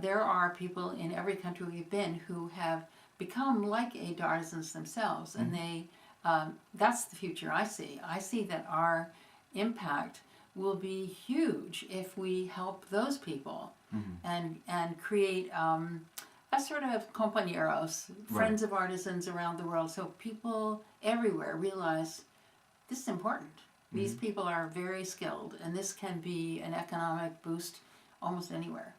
There are people in every country we've been who have become like aid artisans themselves, and that's the future I see. I see that our impact will be huge if we help those people and create a sort of compañeros, friends of artisans around the world, so people everywhere realize this is important. These people are very skilled, and this can be an economic boost almost anywhere.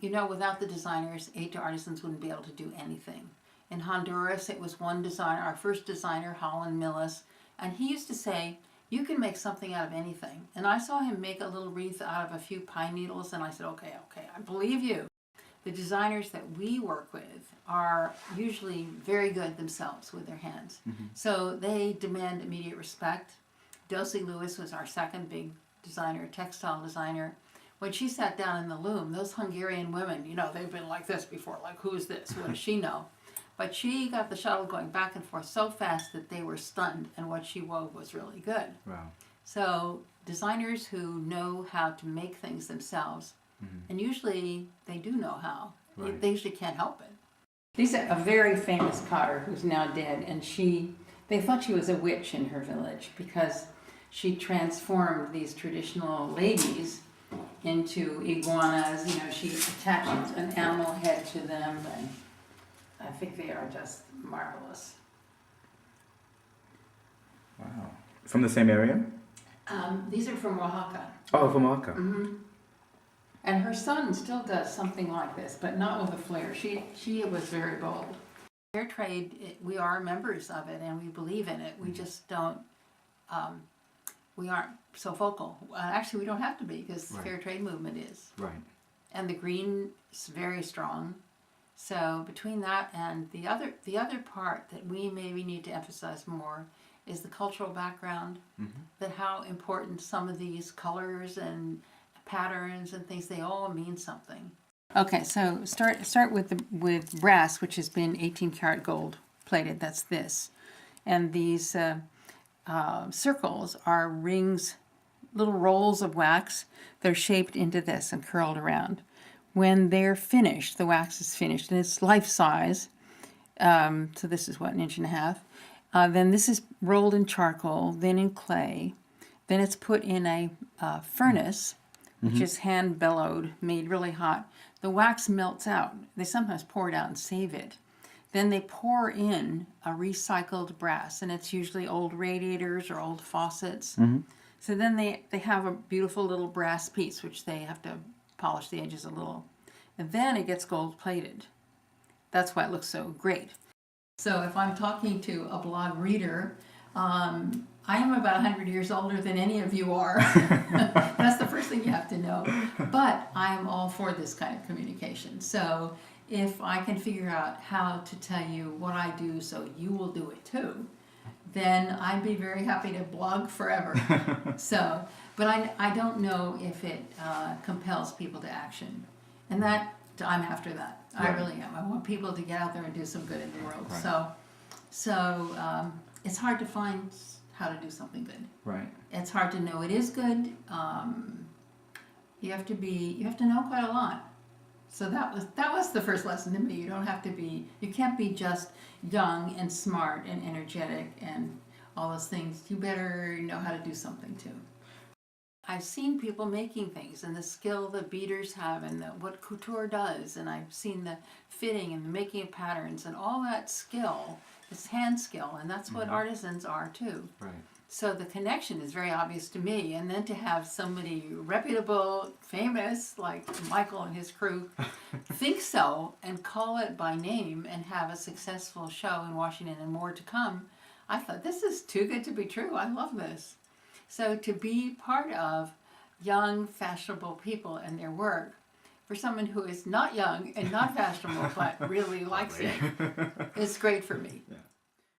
You know, without the designers, aid to artisans wouldn't be able to do anything. In Honduras, it was one designer, our first designer, Holland Millis, and he used to say, you can make something out of anything. And I saw him make a little wreath out of a few pine needles, and I said, okay, I believe you. The designers that we work with are usually very good themselves with their hands. So they demand immediate respect. Dulcie Lewis was our second big designer, textile designer. When she sat down in the loom, those Hungarian women, you know, they've been like this before, like, who's this? What does she know? But she got the shuttle going back and forth so fast that they were stunned, and what she wove was really good. Wow. So designers who know how to make things themselves, and usually they do know how. Right. They usually can't help it. There's a very famous potter who's now dead, and they thought she was a witch in her village because she transformed these traditional ladies into iguanas. You know, she attached an animal head to them, and I think they are just marvelous. Wow. From the same area? These are from Oaxaca. Oh, from Oaxaca. And her son still does something like this, but not with a flare. She was very bold. Fair trade, we are members of it, and we believe in it. We just don't, we aren't so vocal. Actually, we don't have to be, because the fair trade movement is. Right. And the green is very strong. So between that and the other part that we maybe need to emphasize more is the cultural background, that how important some of these colors and patterns and things, they all mean something. Okay, so start with brass, which has been 18 karat gold plated. That's this, and these circles are rings, little rolls of wax. They're shaped into this and curled around. When they're finished, the wax is finished, and it's life size. So this is what, 1.5 inches. Then this is rolled in charcoal, then in clay. Then it's put in a furnace, which is hand bellowed, made really hot. The wax melts out. They sometimes pour it out and save it. Then they pour in a recycled brass, and it's usually old radiators or old faucets. So then they have a beautiful little brass piece, which they have to polish the edges a little. And then it gets gold plated. That's why it looks so great. So if I'm talking to a blog reader, I am about 100 years older than any of you are. That's the first thing you have to know. But I am all for this kind of communication. So if I can figure out how to tell you what I do so you will do it too, then I'd be very happy to blog forever. So, but I don't know if it compels people to action. And that, I'm after that. Right. I really am. I want people to get out there and do some good in the world. Right. So it's hard to find how to do something good. Right. It's hard to know it is good. You have to know quite a lot. So that was the first lesson to me. You can't be just young and smart and energetic and all those things. You better know how to do something too. I've seen people making things and the skill the beaters have and what couture does, and I've seen the fitting and the making of patterns and all that skill. It's hand skill, and that's what artisans are too. Right. So the connection is very obvious to me. And then to have somebody reputable, famous, like Michael and his crew, think so and call it by name and have a successful show in Washington and more to come, I thought, this is too good to be true. I love this. So to be part of young, fashionable people and their work, for someone who is not young and not fashionable but really likes it, is great for me.